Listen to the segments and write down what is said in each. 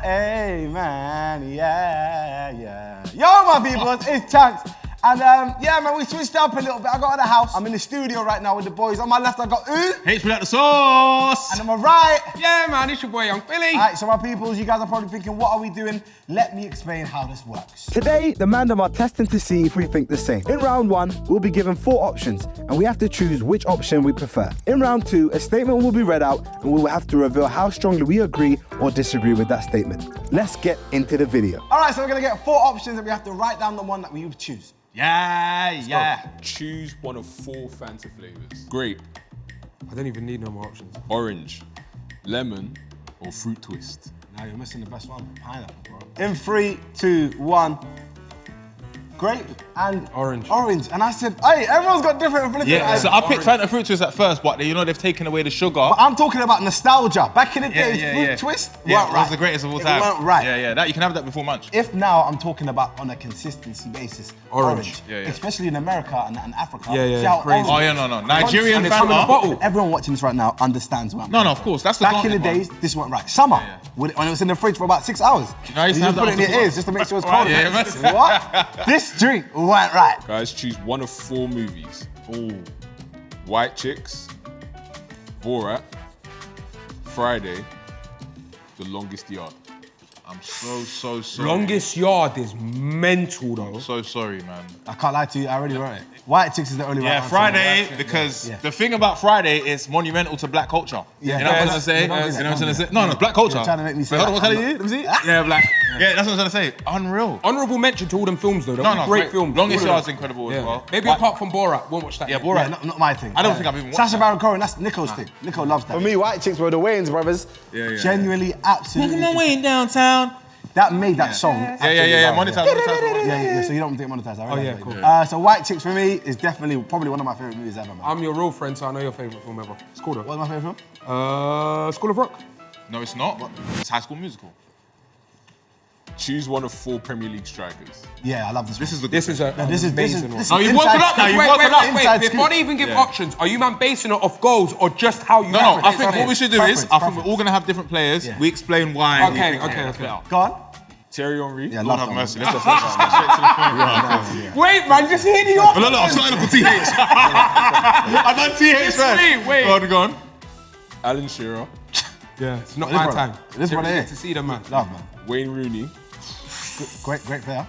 Hey, man, yeah. Yo, my people, it's Chunkz. And yeah, man, we switched up a little bit. I got out of the house. I'm in the studio right now with the boys. On my left, I got H without the sauce. And on my right. Yeah, man, it's your boy, Young Billy. All right, so my peoples, you guys are probably thinking, what are we doing? Let me explain how this works. Today, the Mandem are testing to see if we think the same. In round 1, we'll be given 4 options, and we have to choose which option we prefer. In round 2, a statement will be read out, and we will have to reveal how strongly we agree or disagree with that statement. Let's get into the video. All right, so we're gonna get 4 options, and we have to write down the one that we would choose. Yeah. Choose one of 4 Fanta flavors. Grape, I don't even need no more options. orange, lemon, or fruit twist. Now you're missing the best one, pineapple, bro. In 3, 2, 1. Grape and Orange. And I said, hey, everyone's got different flavors. Yeah, so I picked Fanta Fruit Twist at first, but you know they've taken away the sugar. But I'm talking about nostalgia. Back in the days, fruit twist Yeah, weren't it right. was the greatest of all time. It weren't right. Yeah, that you can have that before lunch. If now I'm talking about on a consistency basis, orange. Yeah. Especially in America and Africa. Yeah, See how crazy. orange- Oh yeah, no. Nigerian And it's from in a Fanta. bottle. Everyone watching this right now understands what I'm No, of course, that's the Back in the gauntlet days, this weren't right. Summer, when it was in the fridge for about 6 hours. I used to you have just put that it in your after ears just to make sure it's Right, cold. yeah, man. What? This drink weren't right. Guys, choose one of 4 movies. Ooh. White Chicks, Borat, Friday, The Longest Yard. I'm so sorry. Longest Yard is mental though. So sorry, man. I can't lie to you, I already wrote it. White Chicks is the only right Yeah, answer. Friday, because Yeah. the thing about Friday is monumental to black culture. Yeah. You know what I'm Yeah, trying to say? don't do that, You know what I'm don't trying to do say? No, black culture. You're trying to make me say Wait, that. hold on, what I'm tell you? not- Let me see. Yeah, black. Yeah, that's what I'm trying to say. Unreal. Honourable mention to all them films though. They're great films. Longest All of Yard's them. incredible Yeah. as well. Maybe But- apart from Borat, won't watch that. Yeah, yet. Borat. Yeah, not my thing. I don't think I've even watched Sacha that. Baron Cohen, that's Nico's thing. Nico loves that. For me, White Chicks were the Wayans brothers. Yeah. Genuinely, absolutely. Making my way downtown. That made that song. Yeah. absolutely Monetize. Yeah, so you don't think monetized. I realize yeah, that. cool. So White Chicks for me is definitely probably one of my favorite movies ever, man. I'm your real friend, so I know your favourite film ever. It's called What's my favorite film? School of Rock. No, it's not. It's High School Musical. Choose one of 4 Premier League strikers. Yeah, I love this. This is the. This is a This is amazing one. No, you've woken up now. You've woken up. Inside Before scoop. they even give Yeah. options, are you man basing it off goals or just how you? No. reference I it? think what we should do is, I think we're all gonna have different players. Yeah. We explain why. we Okay, think okay, it's okay. better. Go on. Thierry Henry. Yeah, Lord love have that mercy. one. Let's go straight to the point. Wait, man, just hear the options. No, I'm starting off with TH. I done TH first. Wait. Go on. Alan Shearer. Yeah, it's not This my one. time. This one Really here. good to see them, man. Love, man. Wayne Rooney. Great player.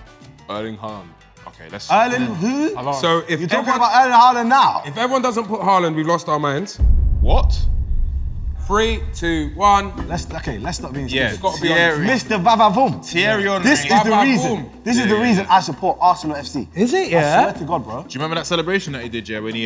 Erling Haaland. Okay, let's. Erling who? So if You're talking everyone, about Erling Haaland now? if everyone doesn't put Haaland, we've lost our minds. What? 3, 2, 1. Let's stop being Yeah, stupid. gotta be Thierry. Mr. Vavavoom. Thierry Henry. This is the Vavavoom. reason. This is the reason I support Arsenal FC. Is it? I swear to God, bro. Do you remember that celebration that he did, yeah, when he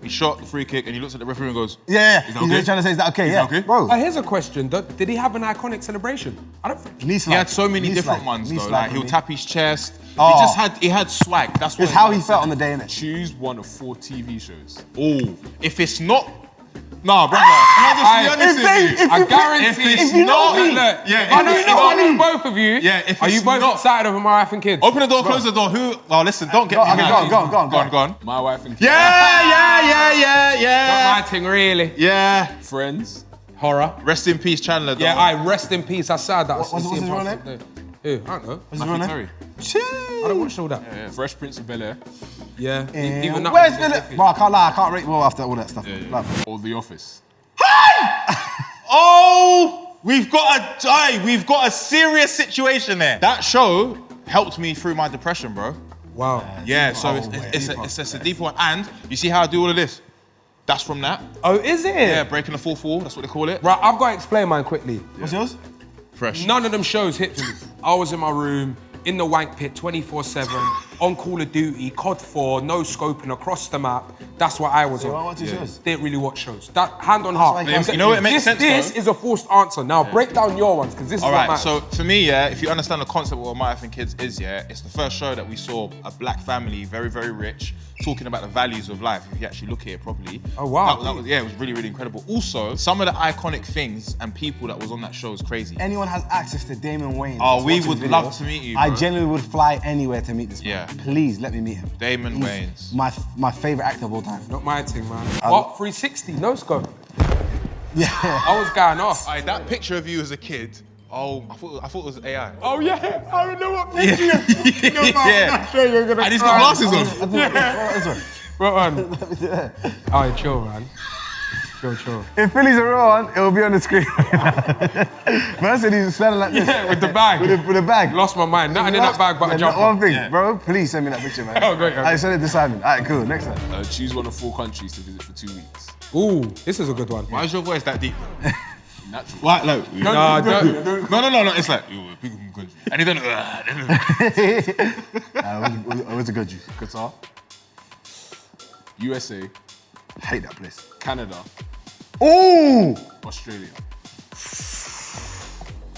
shot the free kick and he looks at the referee and goes, Yeah. Is that He's okay? trying to say, is that okay? Yeah. okay? Bro. Here's a question. Did he have an iconic celebration? I don't think. Knee he slide. had so many Knee different slide. ones Knee though. slide Like for he'll me. tap his chest. Oh. He had swag. That's what It's how he felt on the day, innit? Choose one of 4 TV shows. Oh, if it's not, nah, brother. Can I just be honest with you? I guarantee. If it's you not- look, yeah, I if know it's you not- know both of you. Yeah, if Are you it's both not- excited over my wife and kids? Open the door, close the door. Who? Well, listen, don't get Go me on, mad. go on. Go on. My Wife and Kids. Yeah. Not my thing, really. Yeah. Friends. Horror. Rest in peace, Chandler. Yeah, though. I rest in peace. I sad that. What's his real name? Who? I don't know. What's his real Matthew name? Terry. I don't watch all that. Fresh Prince of Bel-Air. Yeah. Even that. Where's Philip? Bro, I can't lie. I can't rate well after all that stuff. Love. Or The Office. Oh, we've got a serious situation there. That show helped me through my depression, bro. Wow. Yeah, so it's a deep one. And you see how I do all of this? That's from that. Oh, is it? Yeah, breaking the 4-4. That's what they call it. Right, I've got to explain mine quickly. What's yours? Fresh. None of them shows hit for me. I was in my room, in the wank pit 24/7, on Call of Duty, COD 4, no scoping across the map. That's what I was on. What's yours? Didn't really watch shows. That hand on heart. why you know what, it makes sense, This though. is a forced answer. Now break down your ones because this All is what right, matters. so for me, yeah, if you understand the concept of what My Wife and Kids is, yeah, it's the first show that we saw a black family, very, very rich, talking about the values of life, if you actually look at it properly. Oh, wow. That was, yeah, it was really, really incredible. Also, some of the iconic things and people that was on that show is crazy. Anyone has access to Damon Wayans. Oh, that's we watching would videos, love to meet you, I bro. genuinely would fly anywhere to meet this man. Yeah. Please let me meet him. Damon He's Wayans. My favorite actor of all time. Not my thing, man. What? 360? No scope. Yeah. I was going off. That picture of you as a kid Oh, I thought it was AI. Oh yeah, I know what Yeah. And he's got glasses on. What one? Alright, chill, man. Chill. If Philly's a real one, it will be on the screen. Man said he's standing like this. Yeah, with the bag. With the bag. Lost my mind. Nothing in that bag but a jumper. One thing, bro, please send me that picture, man. Oh, great. I send it to Simon. All right, cool, next one. Choose one of 4 countries to visit for 2 weeks. Ooh, this is a good one. Why is your voice that deep? Natural. Why? No. No, don't. No. It's like, yo, people from country. And he then. What's a good juice? Qatar, USA, I hate that place. Canada, Ooh! Australia.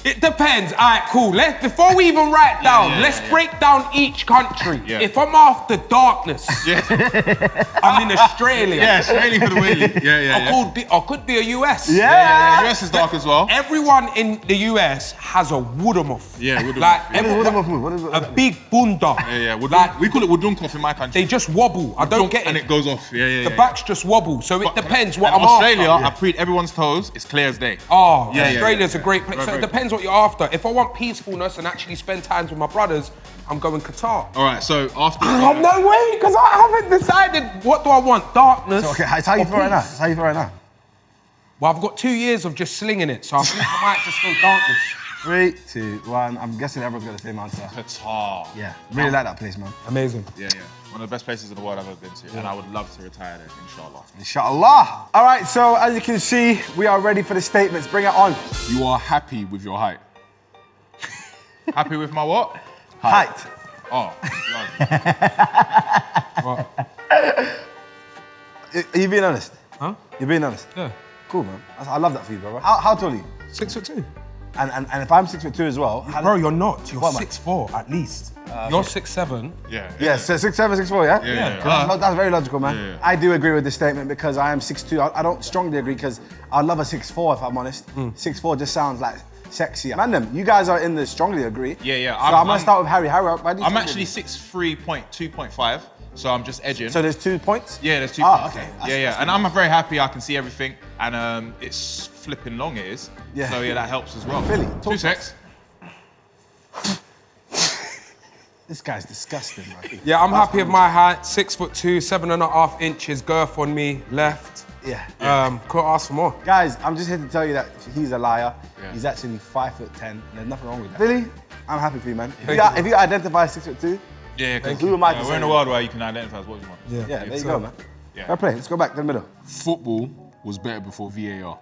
It depends. All right, cool. Before we even write down, let's break down each country. Yeah. If I'm after darkness, I'm in Australia. Yeah, Australia for the wheelie. Yeah. I could be a US. Yeah. US is dark as well. Everyone in the US has a woodamuff. Yeah, woodamuff. Like What is Woodham food? What is a big bunda. Yeah. Like, We call it wudunkoff in my country. they just wobble. I don't get it. And it goes off. Yeah. The backs just wobble. So it depends what And I'm Australia, after. I pre everyone's toes. It's clear as day. Oh, Yeah, Australia's yeah. a great place. Right, So it right. depends what you're after. If I want peacefulness and actually spend time with my brothers, I'm going Qatar. All right. So after. Oh, no way, because I haven't decided what do I want, darkness. Okay, it's how you or feel right now. peace? It's how you feel right now. Well, I've got 2 years of just slinging it, so I think I might just go darkness. 3, 2, 1. I'm guessing everyone's got the same answer. Qatar. Yeah, really like that place, man. Amazing. Yeah. One of the best places in the world I've ever been to, and I would love to retire there, inshallah. Inshallah. All right, so as you can see, we are ready for the statements. Bring it on. You are happy with your height. Happy with my what? Height. Oh, love. Are you being honest? Huh? You're being honest? Yeah. Cool, man. I love that for you, bro. How tall are you? 6'2". And if I'm 6'2" as well. Bro, you're not. You're What am I? 6'4" at least. You're 6'7". Yeah. So 6'7", 6'4", yeah? Yeah. That's very logical, man. Yeah. I do agree with this statement because I am 6'2". I don't strongly agree because I love a 6'4", if I'm honest. 6'4" just sounds like sexy. Man, you guys are in the strongly agree. Yeah. So I'm gonna start with Harry. Harry, why do you I'm think actually you're- 6'3.2.5, so I'm just edging. So there's 2 points? Yeah, there's 2 Ah, points. okay. Yeah. And I'm very happy I can see everything, and it's flipping long, it is. Yeah. So that helps as well. Philly, talk 2 to secs. This guy's disgusting, man. Yeah, I'm happy with my height. 6'2", 7.5 inches girth on me, left. Yeah. Couldn't ask for more. Guys, I'm just here to tell you that he's a liar. Yeah. He's actually 5'10". There's nothing wrong with that. Billy, I'm happy for you, man. Thank If you identify 6'2", Yeah, because Who am I to we're say? in a world where you can identify as what you want. yeah, there you go, man. Yeah. Fair play. Let's go back to the middle. Football was better before VAR.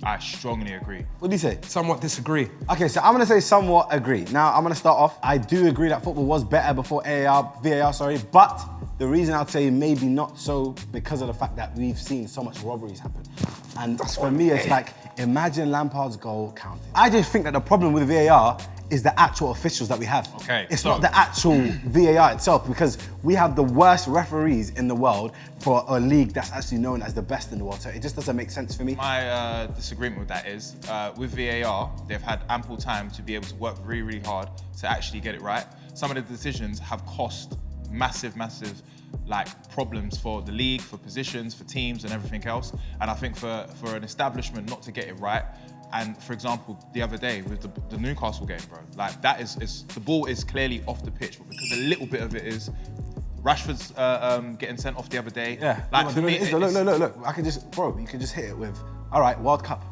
I strongly agree. What do you say? Somewhat disagree. Okay, so I'm gonna say somewhat agree. Now, I'm gonna start off. I do agree that football was better before VAR, but the reason I'd say maybe not so because of the fact that we've seen so much robberies happen. And for me, it's like, imagine Lampard's goal counted. I just think that the problem with VAR is the actual officials that we have. Okay, It's so- not the actual VAR itself because we have the worst referees in the world for a league that's actually known as the best in the world. So it just doesn't make sense for me. My disagreement with that is, with VAR, they've had ample time to be able to work really, really hard to actually get it right. Some of the decisions have cost massive like problems for the league, for positions, for teams and everything else. And I think for an establishment not to get it right, and for example, the other day with the Newcastle game, bro, like that is the ball is clearly off the pitch, but because a little bit of it is, Rashford's getting sent off the other day. Yeah. Like for me, Look. I can just, bro, you can just hit it with, all right, World Cup.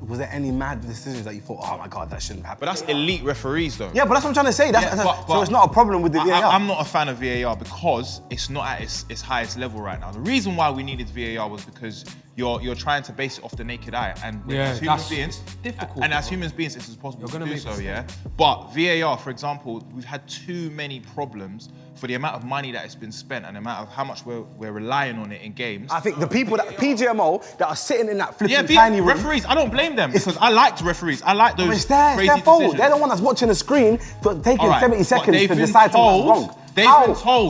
Was there any mad decisions that you thought, oh my God, that shouldn't happen? But that's elite referees though. Yeah, but that's what I'm trying to say. So it's not a problem with the VAR. I'm not a fan of VAR because it's not at its highest level right now. The reason why we needed VAR was because you're trying to base it off the naked eye, and as human that's beings, difficult, and as bro. human beings, it's impossible You're to gonna do make so. mistakes. Yeah, but VAR, for example, we've had too many problems for the amount of money that it's been spent and the amount of how much we're relying on it in games. I think the people that PGMO that are sitting in that flipping Yeah, tiny room. referees. I don't blame them because I liked referees. I like those It's their crazy fault. decisions. They're the one that's watching the screen for taking All right, 70 but seconds they've to been decide something's wrong.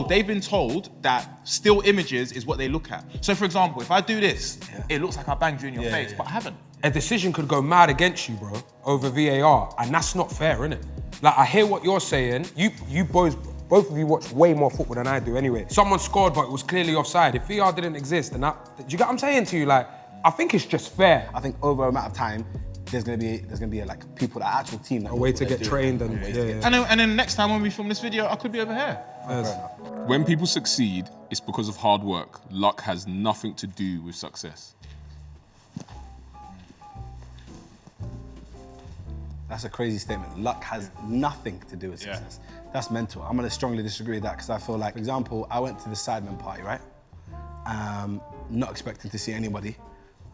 They've been told that still images is what they look at. So for example, if I do this, it looks like I banged you in your face, but I haven't. A decision could go mad against you, bro, over VAR, and that's not fair, innit? Like, I hear what you're saying. You boys both of you watch way more football than I do anyway. Someone scored, but it was clearly offside. If VR didn't exist, and that, do you get what I'm saying to you? Like, I think it's just fair. I think over a amount of time, there's gonna be like people, the actual team. That A way to get trained and yeah. And then next time when we film this video, I could be over here. When people succeed, it's because of hard work. Luck has nothing to do with success. That's a crazy statement. Luck has nothing to do with success. That's mental. I'm gonna strongly disagree with that because I feel like, for example, I went to the Sidemen party, right? Not expecting to see anybody.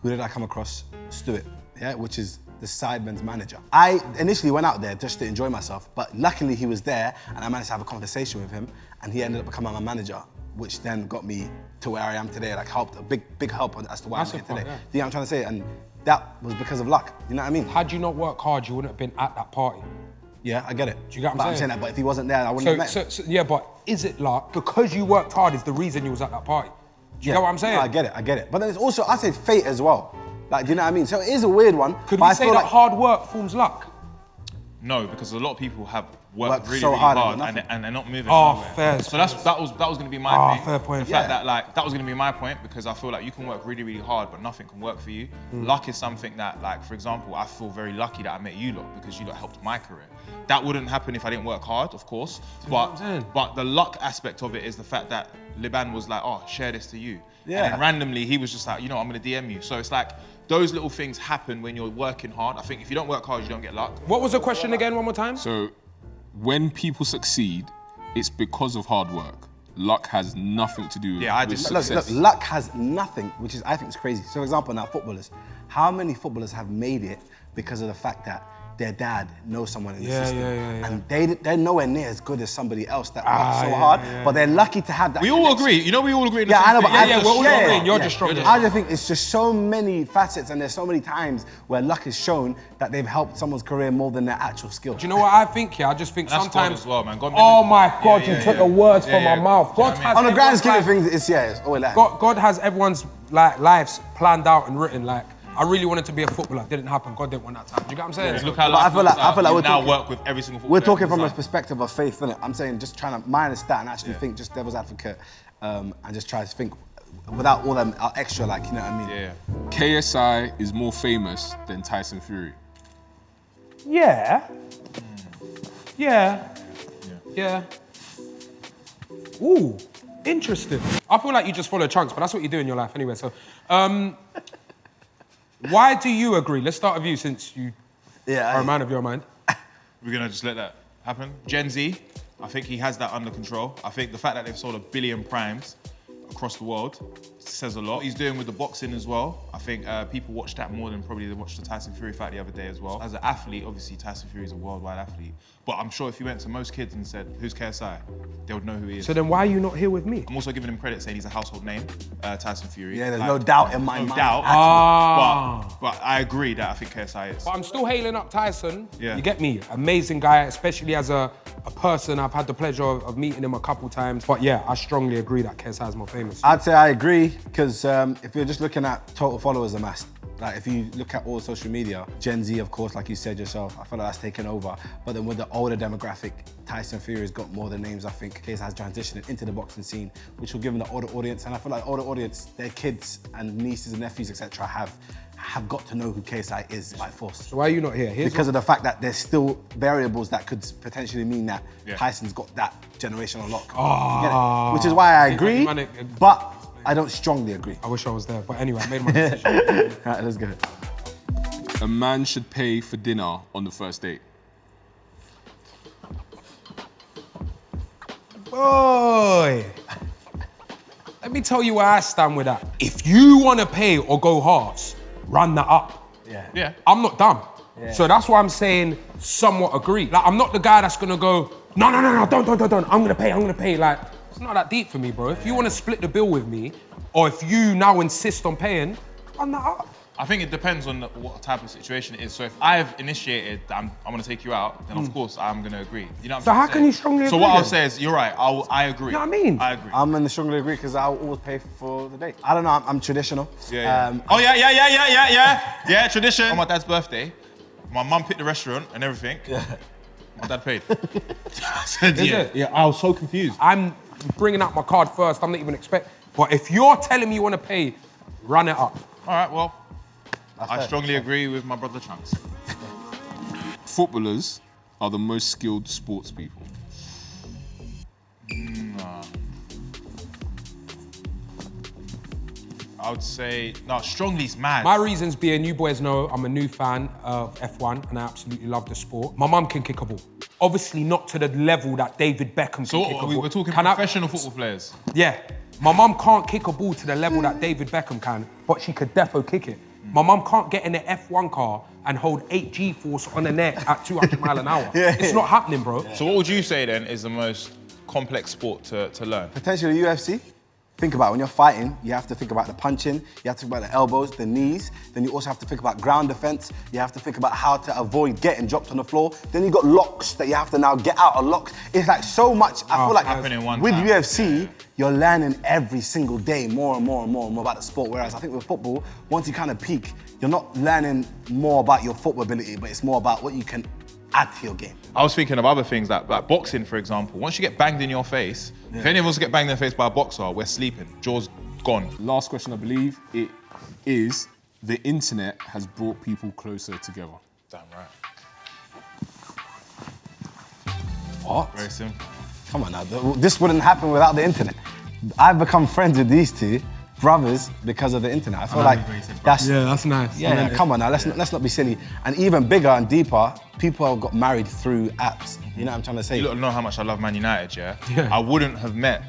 Who did I come across? Stuart, yeah, which is the Sidemen's manager. I initially went out there just to enjoy myself, but luckily he was there and I managed to have a conversation with him and he ended up becoming my manager, which then got me to where I am today, like helped, a big help as to why I'm here today. Yeah. You know what I'm trying to say? And that was because of luck, you know what I mean? Had you not worked hard, you wouldn't have been at that party. Yeah, I get it. Do you get what But I'm I'm saying? saying that, but if he wasn't there, I wouldn't have met him. So, yeah, but is it luck? Because you worked hard is the reason you was at that party. Do you get what I'm saying? No, I get it. But then it's also, I say fate as well. Like, do you know what I mean? So it is a weird one. Could but we I say feel that like hard work forms luck? No, because a lot of people have worked Worked really, so really hard hard, and and they're not moving. Oh, nowhere. fair. So that was going to be my thing. fair point. The fact Yeah. that like that was going to be my point because I feel like you can work really, really hard, but nothing can work for you. Luck is something that, like, for example, I feel very lucky that I met you lot because you lot helped my career. That wouldn't happen if I didn't work hard, of course. But the luck aspect of it is the fact that Liban was like, oh, share this to you. Yeah. And then randomly he was just like, you know, I'm going to DM you. So it's like those little things happen when you're working hard. I think if you don't work hard, you don't get luck. What was the question again, one more time? So, when people succeed, it's because of hard work. Luck has nothing to do with Look, success. luck has nothing, which is, I think, is crazy. So, for example, now footballers. How many footballers have made it because of the fact that their dad knows someone in the system, and they're nowhere near as good as somebody else that works so hard, but they're lucky to have that. We all agree. You know, we all agree. In the Yeah, I same know, but thing. we're all agreeing. You're just stronger. I just think it's just so many facets, and there's so many times where luck is shown that they've helped someone's career more than their actual skill. Do you know what I think here? I just think That's sometimes. God as well, man. God Oh maybe- my God, Yeah, you took the words from my mouth. Do you know God what I has On the grand everyone's scheme of life- things, it's always like. God has everyone's like lives planned out and written. Like, I really wanted to be a footballer. It didn't happen. God didn't want that time. Do you get what I'm saying? Look how But I life feel like- works out. I feel like You we're now talking- work with every single We're footballer talking from a all the time. perspective of faith, innit? I'm saying just trying to minus that and actually think just devil's advocate, and just try to think without all them extra, like, you know what I mean? Yeah. KSI is more famous than Tyson Fury. Yeah. Ooh, interesting. I feel like you just follow Chunkz, but that's what you do in your life anyway. So, why do you agree? Let's start with you since you are a man of your mind. We're gonna just let that happen. Gen Z, I think he has that under control. I think the fact that they've sold 1 billion primes across the world says a lot. He's doing with the boxing as well. I think people watch that more than probably they watched the Tyson Fury fight the other day as well. As an athlete, obviously Tyson Fury is a worldwide athlete. But I'm sure if you went to most kids and said, who's KSI? They would know who he is. So then why are you not here with me? I'm also giving him credit saying he's a household name, Tyson Fury. Yeah, there's no doubt in my mind. No doubt. Ah. But I agree that I think KSI is. But I'm still hailing up Tyson. Yeah. You get me? Amazing guy, especially as a person. I've had the pleasure of meeting him a couple times. But yeah, I strongly agree that KSI is more famous. I'd say I agree, because if you're just looking at total followers amassed, like if you look at all social media, Gen Z, of course, like you said yourself, I feel like that's taken over. But then with the older demographic, Tyson Fury's got more the names. I think KSI has transitioned into the boxing scene, which will give him the older audience. And I feel like the older audience, their kids and nieces and nephews, etc., have got to know who KSI is by force. So why are you not here? Because of the fact that there's still variables that could potentially mean that Yeah. Tyson's got that generational lock. You get it? Which is why I agree, but I don't strongly agree. I wish I was there. But anyway, I made my decision. All right, let's go. A man should pay for dinner on the first date. Boy, let me tell you where I stand with that. If you want to pay or go halves, run that up. Yeah. I'm not dumb. So that's why I'm saying somewhat agree. Like, I'm not the guy that's gonna go, no, don't. I'm gonna pay. Like, it's not that deep for me, bro. If you want to split the bill with me, or if you now insist on paying, run that up. I think it depends on what type of situation it is. So if I've initiated that I'm going to take you out, then of course I'm going to agree. You know what I'm So how saying? can you strongly So agree what I'll then? say is, you're right, I agree. You know what I mean? I agree. I'm in the strongly agree because I'll always pay for the date. I don't know, I'm traditional. Yeah. Yeah, tradition. On my dad's birthday, my mum picked the restaurant and everything. My dad paid. I said, Is yeah. it? Yeah, I was so confused. I'm bringing out my card first. I'm not even expecting. But if you're telling me you want to pay, run it up. All right, well, I fair. strongly agree with my brother Chunkz. Footballers are the most skilled sports people. I would say, no, strongly's mad. My reasons being, you boys know I'm a new fan of F1 and I absolutely love the sport. My mum can kick a ball. Obviously not to the level that David Beckham So can kick a ball. we're talking Can I- professional football players. Yeah. My mum can't kick a ball to the level that David Beckham can, but she could defo kick it. My mum can't get in an F1 car and hold 8 G-force on the neck at 200 mile an hour. It's not happening, bro. So what would you say then is the most complex sport to learn? Potentially UFC. Think about it, when you're fighting, you have to think about the punching, you have to think about the elbows, the knees, then you also have to think about ground defense, you have to think about how to avoid getting dropped on the floor, then you got locks that you have to now get out of locks. It's like so much, I feel like happening one with time. UFC, you're learning every single day more and more and more and more about the sport, whereas I think with football, once you kind of peak, you're not learning more about your football ability, but it's more about what you can add to your game. I was thinking of other things like boxing, for example. Once you get banged in your face, if any of us get banged in the face by a boxer, we're sleeping. Jaw's gone. Last question, I believe it is: the internet has brought people closer together. Damn right. What? Very simple. Come on now, this wouldn't happen without the internet. I've become friends with these two brothers because of the internet. I feel like that's that's nice. yeah. Come on now, let's not be silly. And even bigger and deeper, people have got married through apps. You know what I'm trying to say? You don't know how much I love Man United, yeah? Yeah. I wouldn't have met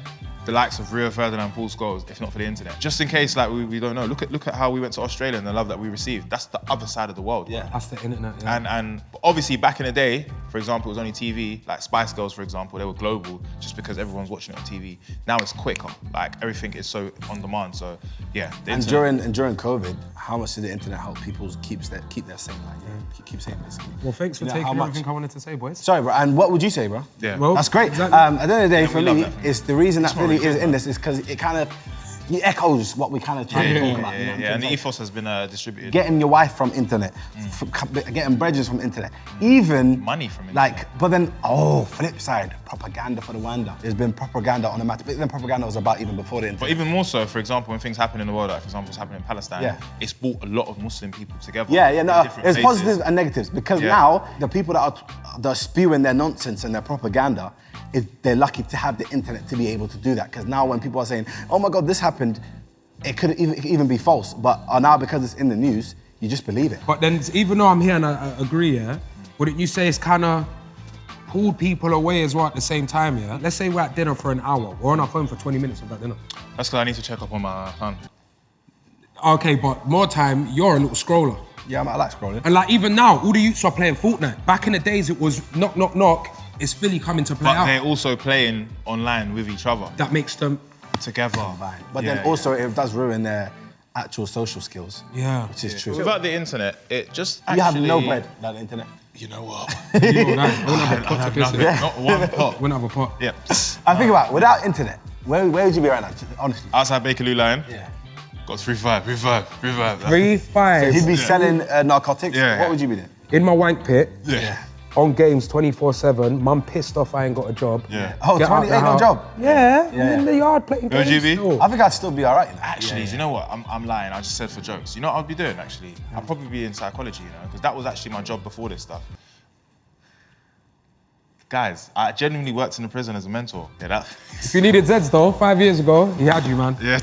the likes of Rio Ferdinand and Paul Scholes if not for the internet. Just in case, like, we don't know. Look at how we went to Australia and the love that we received. That's the other side of the world. Yeah. That's the internet, yeah. And obviously back in the day, for example, it was only TV, like Spice Girls, for example, they were global just because everyone's watching it on TV. Now it's quicker, like everything is so on demand, so yeah. the And internet- during COVID, how much did the internet help people keep their sane? Like, keep saying basically. Well, thanks for You know, taking how much- everything I wanted to say, boys. Sorry, bro. And what would you say, bro? Yeah. Well, That's great. exactly. At the end of the day, for we love me, that, man. it's the reason that not Philly really is good, in man. this is because it echoes what we kind of try to talk about. You know, Yeah, and the things like ethos has been distributed. getting your wife from internet, getting bridges from internet, even Money from internet. Like, but then flip side, propaganda for the Wanda. There's been propaganda on the matter, but then propaganda was about even before the internet. But even more so, for example, when things happen in the world, like for example, what's happening in Palestine, Yeah. it's brought a lot of Muslim people together. Yeah, in no, different there's places. positives and negatives because Yeah. now the people that are spewing their nonsense and their propaganda, they're lucky to have the internet to be able to do that. Because now when people are saying, "Oh my God, this happened," it could even be false. But now because it's in the news, you just believe it. But then, even though I'm here and I agree, yeah, wouldn't you say it's kind of pulled people away as well at the same time, yeah? Let's say we're at dinner for an hour. We're on our phone for 20 minutes of that dinner. That's because I need to check up on my son. Okay, but more time, you're a little scroller. Yeah, I like scrolling. And like even now, all the youths are playing Fortnite. Back in the days, it was knock, knock, knock. It's Philly coming to play But out. they're also playing online with each other That makes them, together. But Yeah, then also it does ruin their actual social skills. yeah. Which is true. Without the internet, it just You have actually... no bread without the internet. You know what? You know that. I wouldn't have a pot to piss Nothing, in. not one pot. Wouldn't have a pot. Yeah. I think about it, without internet, where would you be right now? Honestly. Outside Bakerloo line, Yeah. got 3-5. 3-5. He'd be selling narcotics. Yeah. What would you be doing? In my wank pit, Yeah. on games 24/7. Mum pissed off I ain't got a job. Yeah. Oh, Get out 28 the no house. job. Yeah, I'm in the yard playing Who would you games be? still. I think I'd still be all right. You know? Actually, do you know what? I'm lying. I just said for jokes. You know what I'd be doing, actually? I'd probably be in psychology, you know, because that was actually my job before this stuff. Guys, I genuinely worked in the prison as a mentor. Yeah, that... If you needed Zeds though, 5 years ago, he had you, man. Yeah.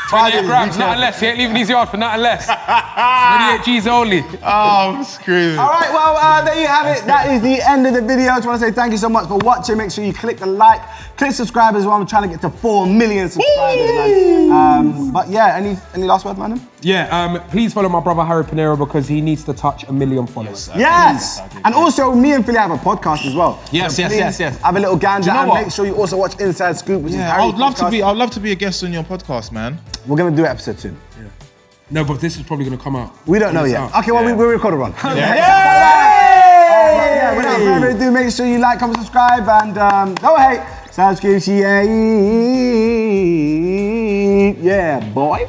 28 grams, nothing less. He ain't leaving his yard for nothing less. 28 G's only. Oh, I'm screaming. All right, well, there you have it. That is the end of the video. I just want to say thank you so much for watching. Make sure you click the like, click subscribe as well. I'm trying to get to 4 million subscribers, man. But yeah, any last words, man? Yeah, please follow my brother Harry Pinero because he needs to touch 1 million followers. Yes! And also, me and Philly have a podcast as well. Yes, So yes, please yes, yes. Have a little gander Do you know and what? make sure you also watch Inside Scoop, which is Yeah, Harry's podcast. I'd love to be a guest on your podcast, man. We're going to do an episode soon. No, but this is probably going to come out. We don't know When it's yet. out. Okay, well, we'll record a run. Yeah. Without further ado, make sure you like, comment, subscribe, and subscribe, yeah, boy.